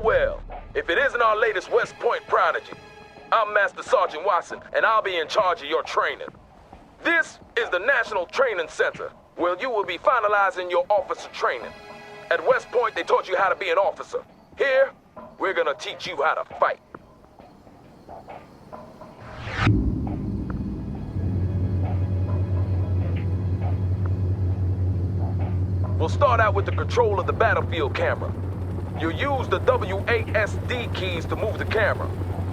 Well, if it isn't our latest West Point prodigy, I'm Master Sergeant Watson, and I'll be in charge of your training. This is the National Training Center, where you will be finalizing your officer training. At West Point, they taught you how to be an officer. Here, we're gonna teach you how to fight. We'll start out with the control of the battlefield camera. You use the WASD keys to move the camera.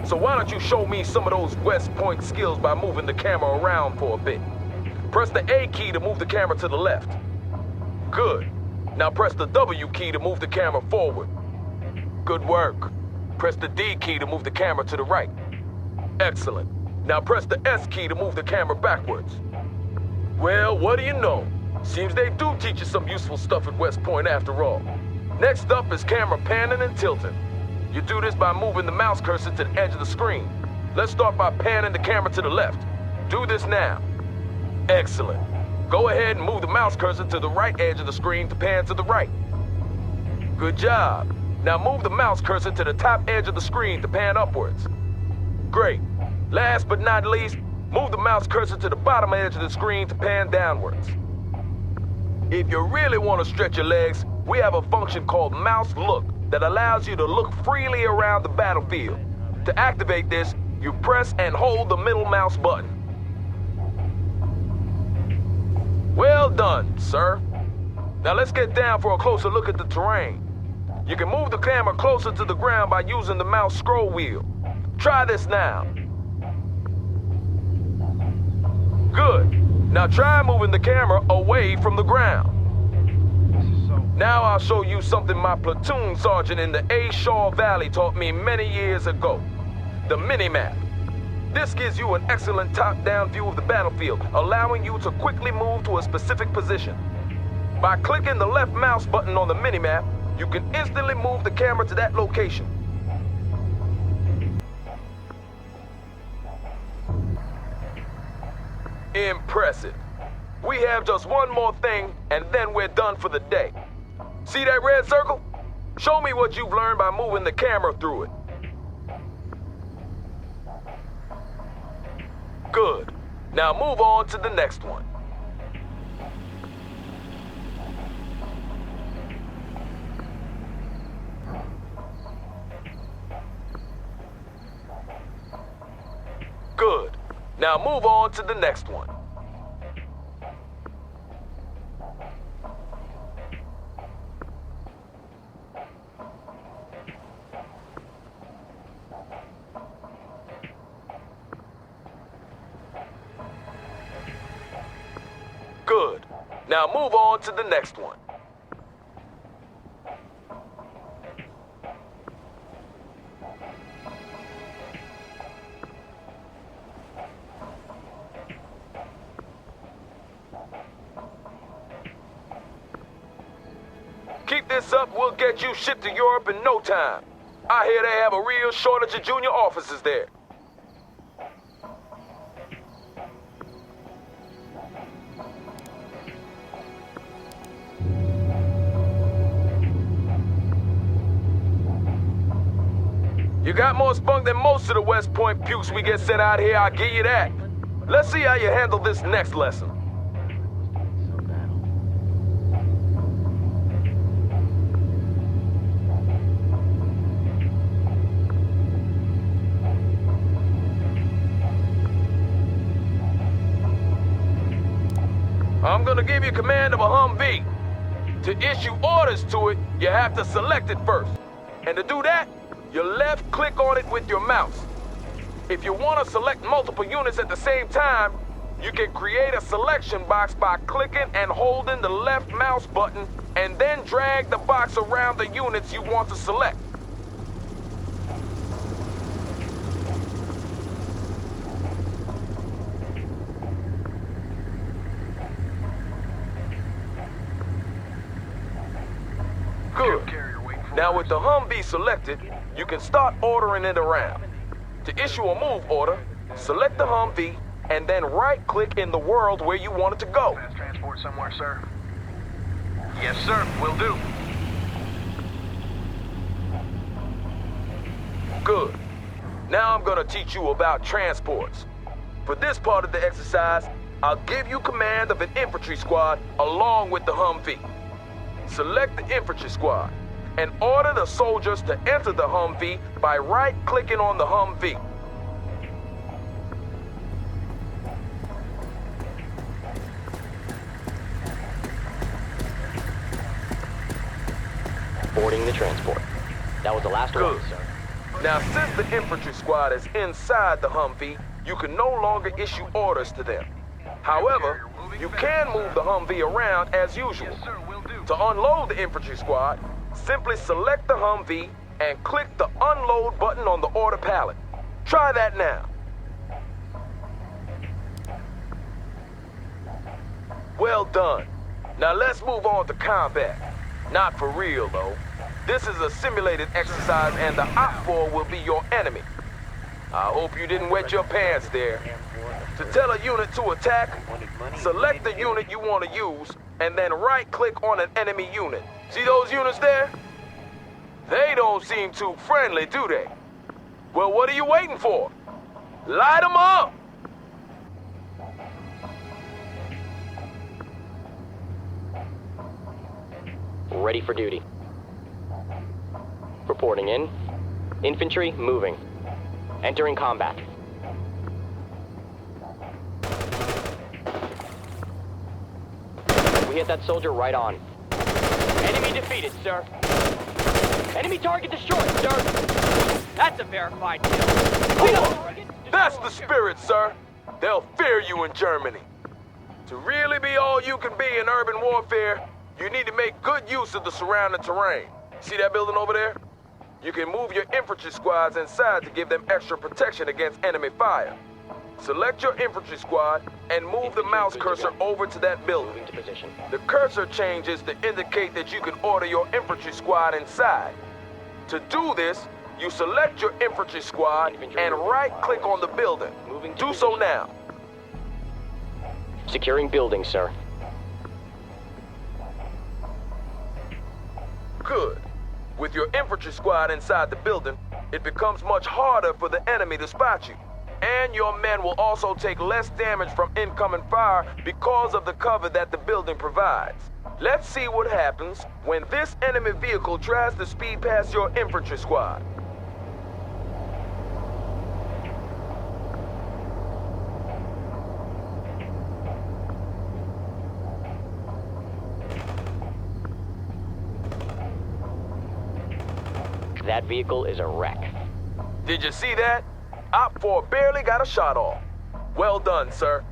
So why don't you show me some of those West Point skills by moving the camera around for a bit. Press the A key to move the camera to the left. Good. Now press the W key to move the camera forward. Good work. Press the D key to move the camera to the right. Excellent. Now press the S key to move the camera backwards. Well, what do you know? Seems they do teach you some useful stuff at West Point after all. Next up is camera panning and tilting. You do this by moving the mouse cursor to the edge of the screen. Let's start by panning the camera to the left. Do this now. Excellent. Go ahead and move the mouse cursor to the right edge of the screen to pan to the right. Good job. Now move the mouse cursor to the top edge of the screen to pan upwards. Great. Last but not least, move the mouse cursor to the bottom edge of the screen to pan downwards. If you really want to stretch your legs, we have a function called Mouse Look that allows you to look freely around the battlefield. To activate this, you press and hold the middle mouse button. Well done, sir. Now let's get down for a closer look at the terrain. You can move the camera closer to the ground by using the mouse scroll wheel. Try this now. Good. Now try moving the camera away from the ground. Now I'll show you something my platoon sergeant in the A. Shaw Valley taught me many years ago. The mini-map. This gives you an excellent top-down view of the battlefield, allowing you to quickly move to a specific position. By clicking the left mouse button on the mini-map, you can instantly move the camera to that location. Impressive. We have just one more thing, and then we're done for the day. See that red circle? Show me what you've learned by moving the camera through it. Good. Now move on to the next one. Good. Now move on to the next one. Good. Now move on to the next one. Keep this up, we'll get you shipped to Europe in no time. I hear they have a real shortage of junior officers there. You got more spunk than most of the West Point pukes we get sent out here, I'll give you that. Let's see how you handle this next lesson. I'm gonna give you command of a Humvee. To issue orders to it, you have to select it first. And to do that, you left-click on it with your mouse. If you want to select multiple units at the same time, you can create a selection box by clicking and holding the left mouse button and then drag the box around the units you want to select. Good. Now with the Humvee selected, you can start ordering it around. To issue a move order, select the Humvee and then right-click in the world where you want it to go. Fast transport somewhere, sir? Yes, sir. Will do. Good. Now I'm gonna teach you about transports. For this part of the exercise, I'll give you command of an infantry squad along with the Humvee. Select the infantry squad and order the soldiers to enter the Humvee by right-clicking on the Humvee. Boarding the transport. That was the last Good. one, sir. Now, since the infantry squad is inside the Humvee, you can no longer issue orders to them. However, you can move the Humvee around as usual. Yes, sir. Will do. To unload the infantry squad, simply select the Humvee and click the unload button on the order pallet. Try that now. Well done. Now let's move on to combat. Not for real, though. This is a simulated exercise and the Op-4 will be your enemy. I hope you didn't wet your pants there. To tell a unit to attack, select the unit you want to use and then right-click on an enemy unit. See those units there? They don't seem too friendly, do they? Well, what are you waiting for? Light them up! Ready for duty. Reporting in. Infantry moving. Entering combat. We hit that soldier right on. Enemy defeated, sir. Enemy target destroyed, sir. That's a verified kill. That's the spirit, sir. They'll fear you in Germany. To really be all you can be in urban warfare, you need to make good use of the surrounding terrain. See that building over there? You can move your infantry squads inside to give them extra protection against enemy fire. Select your infantry squad and move the mouse cursor over to that building. Moving to position. The cursor changes to indicate that you can order your infantry squad inside. To do this, you select your infantry squad and right-click on the building. Do so now. Securing building, sir. Good. With your infantry squad inside the building, it becomes much harder for the enemy to spot you. And your men will also take less damage from incoming fire because of the cover that the building provides. Let's see what happens when this enemy vehicle tries to speed past your infantry squad. That vehicle is a wreck. Did you see that? Op-4 barely got a shot off. Well done, sir.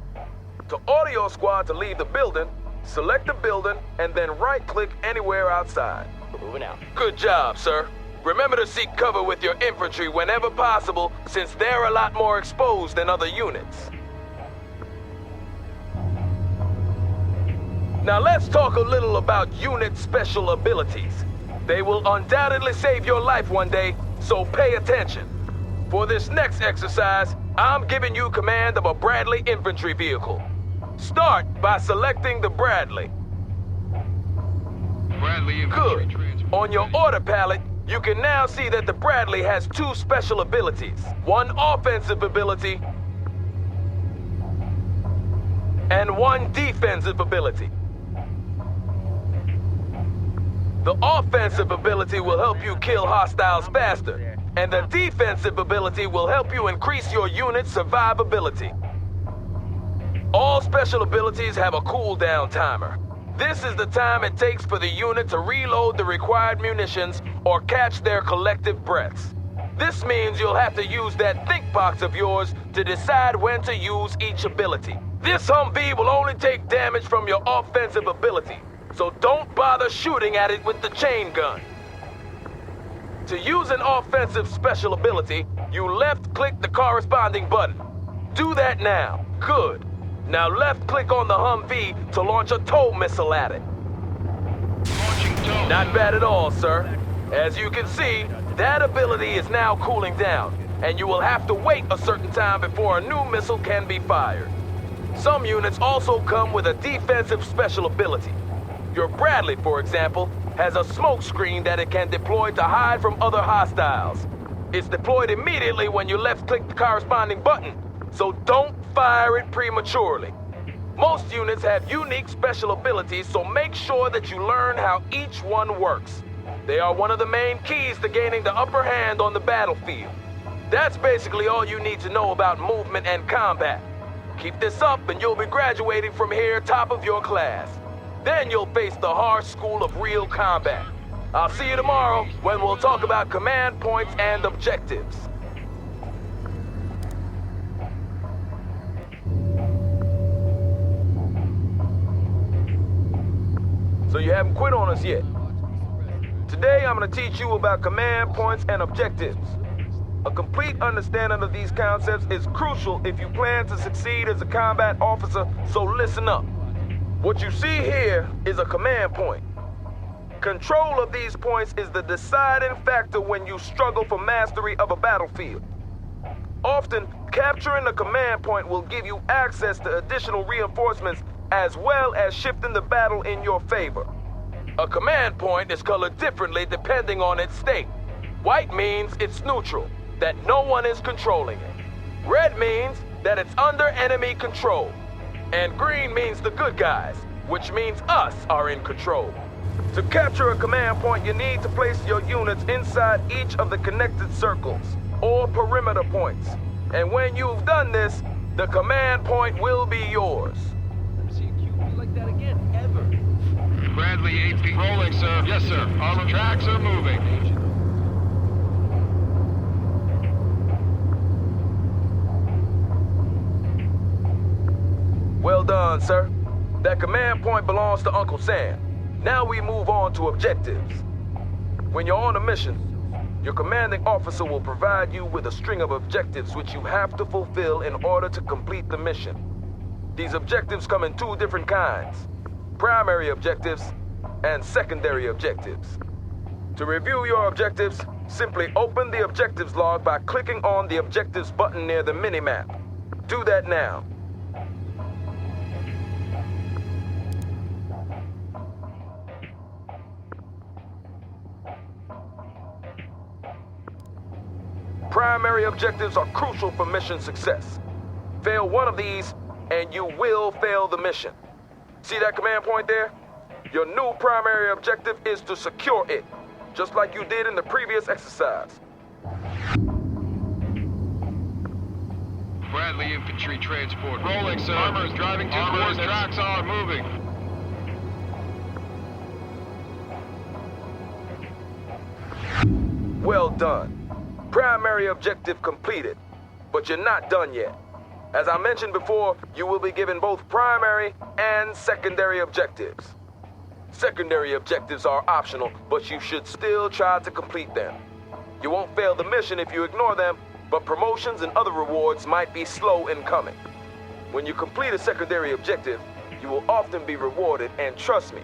To order your squad to leave the building, select the building and then right-click anywhere outside. We're moving out. Good job, sir. Remember to seek cover with your infantry whenever possible, since they're a lot more exposed than other units. Now let's talk a little about unit special abilities. They will undoubtedly save your life one day, so pay attention. For this next exercise, I'm giving you command of a Bradley infantry vehicle. Start by selecting the Bradley. Bradley infantry transport. On your order palette, you can now see that the Bradley has two special abilities. One offensive ability and one defensive ability. The offensive ability will help you kill hostiles faster, and the defensive ability will help you increase your unit's survivability. All special abilities have a cooldown timer. This is the time it takes for the unit to reload the required munitions or catch their collective breaths. This means you'll have to use that think box of yours to decide when to use each ability. This Humvee will only take damage from your offensive ability, so don't bother shooting at it with the chain gun. To use an offensive special ability, you left-click the corresponding button. Do that now. Good. Now left-click on the Humvee to launch a tow missile at it. Launching tow. Not bad at all, sir. As you can see, that ability is now cooling down, and you will have to wait a certain time before a new missile can be fired. Some units also come with a defensive special ability. Your Bradley, for example, has a smoke screen that it can deploy to hide from other hostiles. It's deployed immediately when you left-click the corresponding button, so don't fire it prematurely. Most units have unique special abilities, so make sure that you learn how each one works. They are one of the main keys to gaining the upper hand on the battlefield. That's basically all you need to know about movement and combat. Keep this up and you'll be graduating from here top of your class. Then you'll face the harsh school of real combat. I'll see you tomorrow when we'll talk about command points and objectives. So you haven't quit on us yet. Today I'm going to teach you about command points and objectives. A complete understanding of these concepts is crucial if you plan to succeed as a combat officer, so listen up. What you see here is a command point. Control of these points is the deciding factor when you struggle for mastery of a battlefield. Often, capturing a command point will give you access to additional reinforcements as well as shifting the battle in your favor. A command point is colored differently depending on its state. White means it's neutral, that no one is controlling it. Red means that it's under enemy control. And green means the good guys, which means us are in control. To capture a command point, you need to place your units inside each of the connected circles, or perimeter points. And when you've done this, the command point will be yours. Never seen a QP like that again, ever. Bradley AP. Rolling, sir. Yes, sir. Our tracks are moving. Well done, sir. That command point belongs to Uncle Sam. Now we move on to objectives. When you're on a mission, your commanding officer will provide you with a string of objectives which you have to fulfill in order to complete the mission. These objectives come in two different kinds: primary objectives and secondary objectives. To review your objectives, simply open the objectives log by clicking on the objectives button near the minimap. Do that now. Primary objectives are crucial for mission success. Fail one of these, and you will fail the mission. See that command point there? Your new primary objective is to secure it, just like you did in the previous exercise. Bradley infantry transport. Rolling, sir. Armor's driving to coordinates. Tracks are moving. Well done. Primary objective completed, but you're not done yet. As I mentioned before, you will be given both primary and secondary objectives. Secondary objectives are optional, but you should still try to complete them. You won't fail the mission if you ignore them, but promotions and other rewards might be slow in coming. When you complete a secondary objective, You will often be rewarded, and trust me,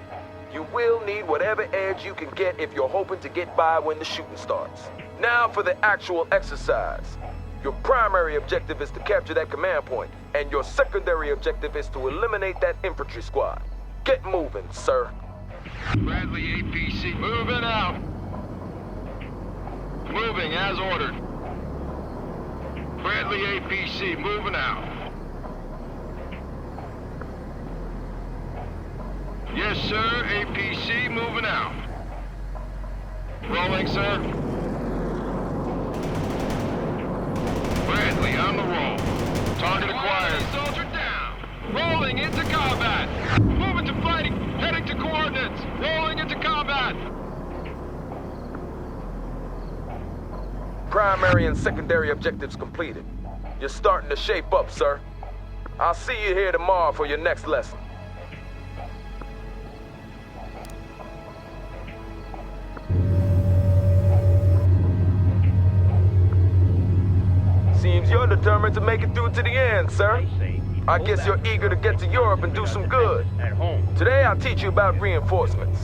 you will need whatever edge you can get if you're hoping to get by when the shooting starts. Now for the actual exercise. Your primary objective is to capture that command point, and your secondary objective is to eliminate that infantry squad. Get moving, sir. Bradley APC, moving out. Moving as ordered. Bradley APC, moving out. Yes, sir. APC, moving out. Rolling, sir. Bradley on the roll. Target acquired. Soldier down. Rolling into combat. Moving to fighting. Heading to coordinates. Rolling into combat. Primary and secondary objectives completed. You're starting to shape up, sir. I'll see you here tomorrow for your next lesson. Seems you're determined to make it through to the end, sir. I guess you're eager to get to Europe and do some good. Today I'll teach you about reinforcements.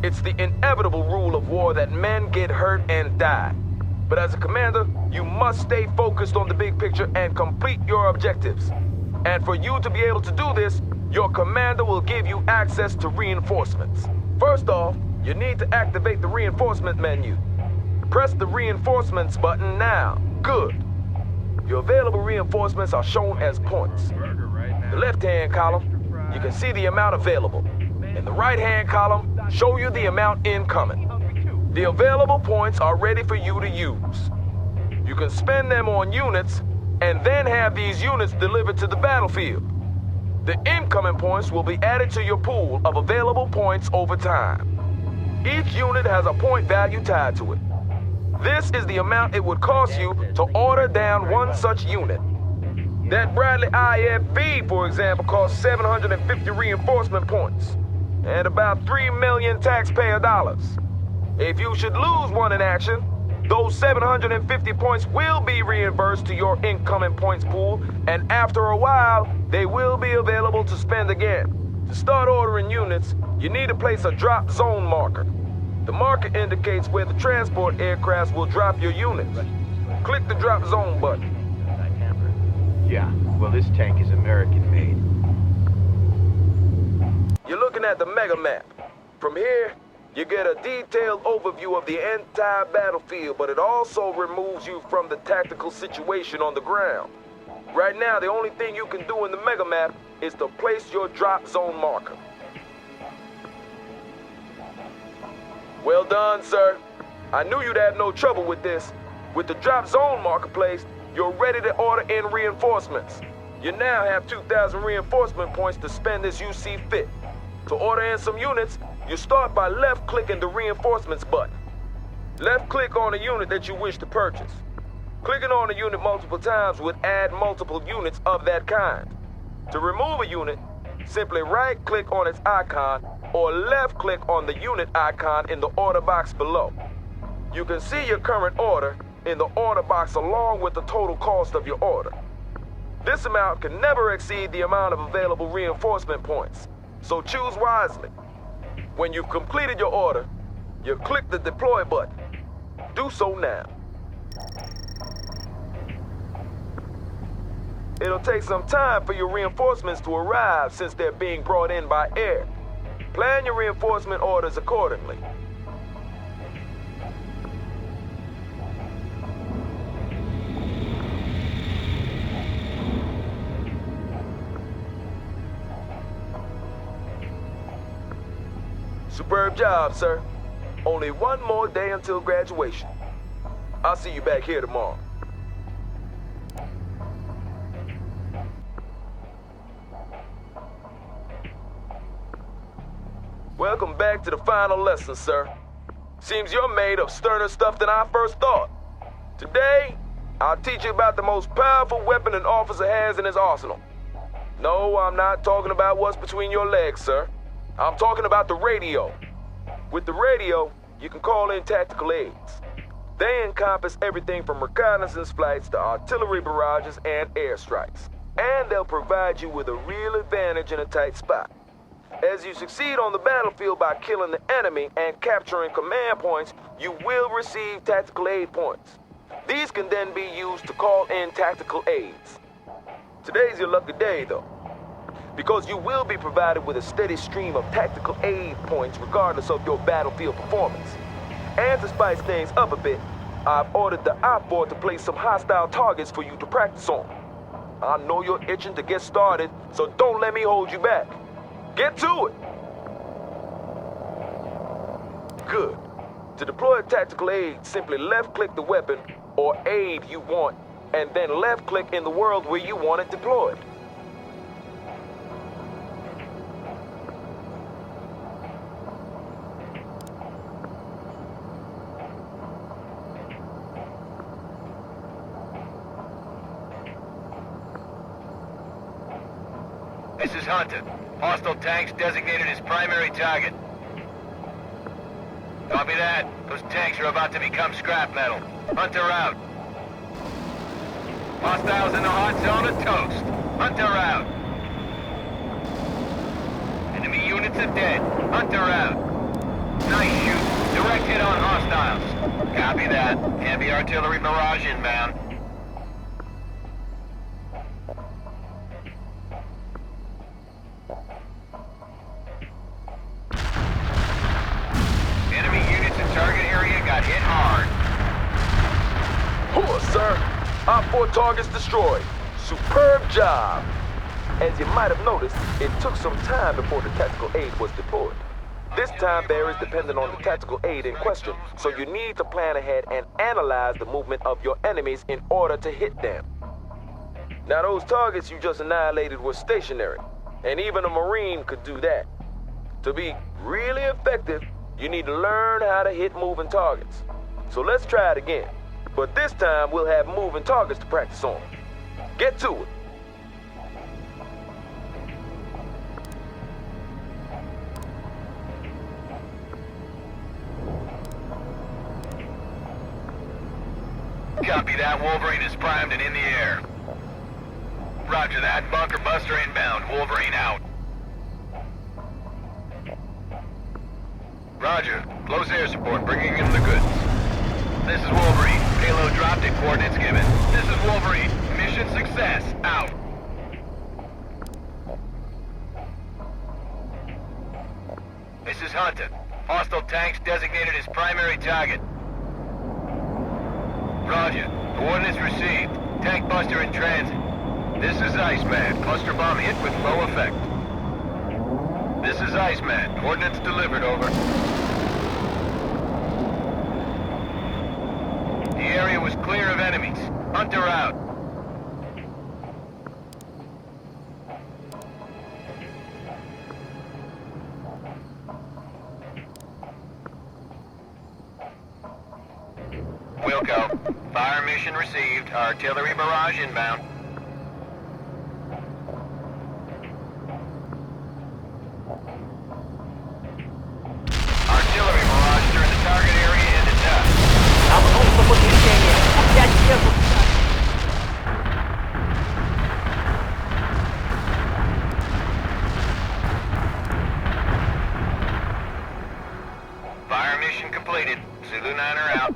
It's the inevitable rule of war that men get hurt and die. But as a commander, you must stay focused on the big picture and complete your objectives. And for you to be able to do this, your commander will give you access to reinforcements. First off, you need to activate the reinforcement menu. Press the reinforcements button now. Good. Your available reinforcements are shown as points. The left-hand column, you can see the amount available. In the right-hand column, show you the amount incoming. The available points are ready for you to use. You can spend them on units and then have these units delivered to the battlefield. The incoming points will be added to your pool of available points over time. Each unit has a point value tied to it. This is the amount it would cost you to order down one such unit. That Bradley IFV, for example, costs 750 reinforcement points and about 3 million taxpayer dollars. If you should lose one in action, those 750 points will be reimbursed to your incoming points pool, and after a while, they will be available to spend again. To start ordering units, you need to place a drop zone marker. The marker indicates where the transport aircrafts will drop your units. Click the drop zone button. Yeah, well, this tank is American-made. You're looking at the mega map. From here, you get a detailed overview of the entire battlefield, but it also removes you from the tactical situation on the ground. Right now, the only thing you can do in the mega map is to place your drop zone marker. Well done, sir. I knew you'd have no trouble with this. With the drop zone marker placed, you're ready to order in reinforcements. You now have 2,000 reinforcement points to spend as you see fit. To order in some units, you start by left-clicking the reinforcements button. Left-click on a unit that you wish to purchase. Clicking on a unit multiple times would add multiple units of that kind. To remove a unit, simply right-click on its icon or left-click on the unit icon in the order box below. You can see your current order in the order box along with the total cost of your order. This amount can never exceed the amount of available reinforcement points, so choose wisely. When you've completed your order, you click the deploy button. Do so now. It'll take some time for your reinforcements to arrive since they're being brought in by air. Plan your reinforcement orders accordingly. Superb job, sir. Only one more day until graduation. I'll see you back here tomorrow. Welcome back to the final lesson, sir. Seems you're made of sterner stuff than I first thought. Today, I'll teach you about the most powerful weapon an officer has in his arsenal. No, I'm not talking about what's between your legs, sir. I'm talking about the radio. With the radio, you can call in tactical aids. They encompass everything from reconnaissance flights to artillery barrages and airstrikes. and they'll provide you with a real advantage in a tight spot. As you succeed on the battlefield by killing the enemy and capturing command points, you will receive tactical aid points. These can then be used to call in tactical aids. Today's your lucky day, though, because you will be provided with a steady stream of tactical aid points regardless of your battlefield performance. And to spice things up a bit, I've ordered the op board to place some hostile targets for you to practice on. I know you're itching to get started, so don't let me hold you back. Get to it! Good. To deploy a tactical aid, simply left-click the weapon or aid you want, and then left-click in the world where you want it deployed. This is Hunter. Hostile tanks designated as primary target. Copy that. Those tanks are about to become scrap metal. Hunter out. Hostiles in the hot zone are toast. Hunter out. Enemy units are dead. Hunter out. Nice shoot. Direct hit on hostiles. Copy that. Heavy artillery barrage inbound. Enemy units in target area got hit hard. Hooah, sir! Op 4 targets destroyed. Superb job! As you might have noticed, it took some time before the tactical aid was deployed. This time varies depending on the tactical aid in question, so you need to plan ahead and analyze the movement of your enemies in order to hit them. Now those targets you just annihilated were stationary, and even a Marine could do that. To be really effective, you need to learn how to hit moving targets. So let's try it again. But this time we'll have moving targets to practice on. Get to it. Copy that. Wolverine is primed and in the air. Roger that. Bunker buster inbound. Wolverine out. Roger. Close air support, bringing in the goods. This is Wolverine. Payload dropped and coordinates given. This is Wolverine. Mission success. Out. This is Hunter. Hostile tanks designated as primary target. Roger. Coordinates received. Tank buster in transit. This is Iceman. Cluster bomb hit with low effect. This is Iceman. Coordinates delivered, over. The area was clear of enemies. Hunter out. Wilco. Fire mission received. Artillery barrage inbound. Artillery barrage during the target area ended up. Обнаружено подвижение. Опять держу. Fire mission completed. Zulu 9 are out.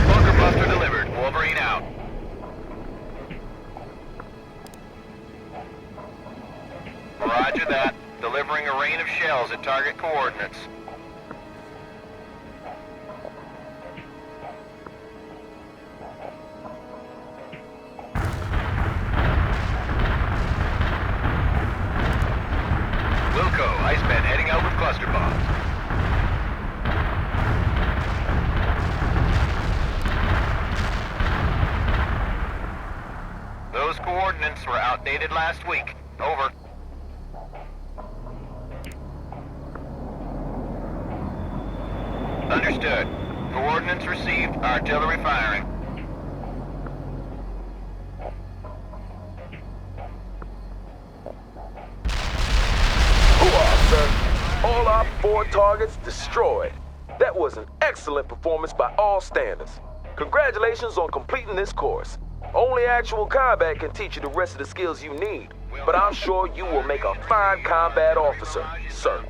Bunker buster delivered. Wolverine out. Roger that. Delivering a rain of shells at target coordinates. Wilco, Iceman heading out with cluster bombs. Those coordinates were outdated last week. Over. Understood. Coordinates received. Artillery firing. sir. All our 4 targets destroyed. That was an excellent performance by all standards. Congratulations on completing this course. Only actual combat can teach you the rest of the skills you need, but I'm sure you will make a fine combat officer, sir.